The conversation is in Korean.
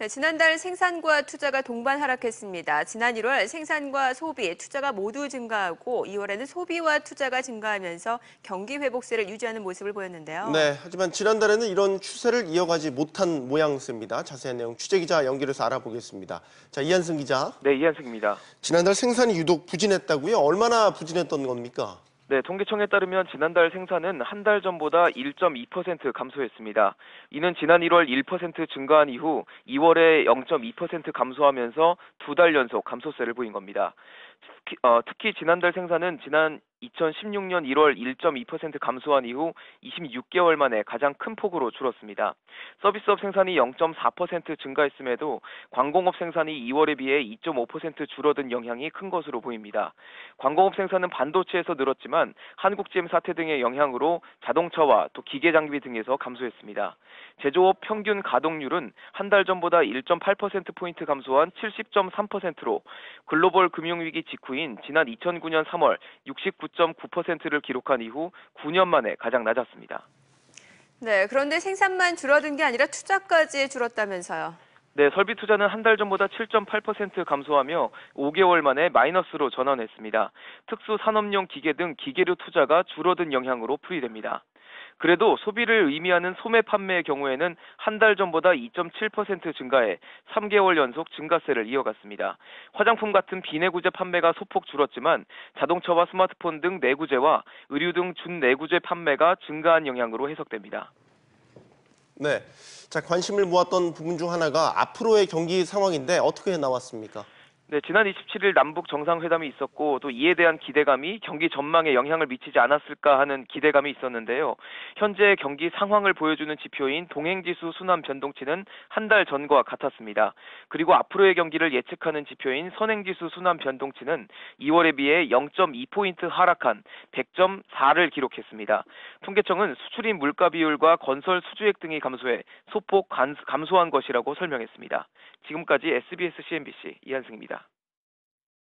네, 지난달 생산과 투자가 동반 하락했습니다. 지난 1월 생산과 소비, 투자가 모두 증가하고 2월에는 소비와 투자가 증가하면서 경기 회복세를 유지하는 모습을 보였는데요. 네, 하지만 지난달에는 이런 추세를 이어가지 못한 모양새입니다. 자세한 내용 취재기자 연결해서 알아보겠습니다. 자, 이한승 기자. 네, 이한승입니다. 지난달 생산이 유독 부진했다고요? 얼마나 부진했던 겁니까? 네, 통계청에 따르면 지난달 생산은 한 달 전보다 1.2% 감소했습니다. 이는 지난 1월 1% 증가한 이후 2월에 0.2% 감소하면서 두 달 연속 감소세를 보인 겁니다. 특히 지난달 생산은 지난 2016년 1월 1.2% 감소한 이후 26개월 만에 가장 큰 폭으로 줄었습니다. 서비스업 생산이 0.4% 증가했음에도 광공업 생산이 2월에 비해 2.5% 줄어든 영향이 큰 것으로 보입니다. 광공업 생산은 반도체에서 늘었지만 한국GM 사태 등의 영향으로 자동차와 또 기계장비 등에서 감소했습니다. 제조업 평균 가동률은 한 달 전보다 1.8%포인트 감소한 70.3%로 글로벌 금융위기 직후인 지난 2009년 3월 69.9%를 기록한 이후 9년 만에 가장 낮았습니다. 네, 그런데 생산만 줄어든 게 아니라 투자까지 줄었다면서요. 네, 설비 투자는 한 달 전보다 7.8% 감소하며 5개월 만에 마이너스로 전환했습니다. 특수 산업용 기계 등 기계류 투자가 줄어든 영향으로 풀이됩니다. 그래도 소비를 의미하는 소매 판매의 경우에는 한 달 전보다 2.7% 증가해 3개월 연속 증가세를 이어갔습니다. 화장품 같은 비내구재 판매가 소폭 줄었지만 자동차와 스마트폰 등 내구재와 의류 등 준내구재 판매가 증가한 영향으로 해석됩니다. 네, 자, 관심을 모았던 부분 중 하나가 앞으로의 경기 상황인데 어떻게 나왔습니까? 네, 지난 27일 남북 정상회담이 있었고 또 이에 대한 기대감이 경기 전망에 영향을 미치지 않았을까 하는 기대감이 있었는데요. 현재 경기 상황을 보여주는 지표인 동행지수 순환 변동치는 한 달 전과 같았습니다. 그리고 앞으로의 경기를 예측하는 지표인 선행지수 순환 변동치는 2월에 비해 0.2포인트 하락한 100.4를 기록했습니다. 통계청은 수출입 물가 비율과 건설 수주액 등이 감소해 소폭 감소한 것이라고 설명했습니다. 지금까지 SBS CNBC 이한승입니다.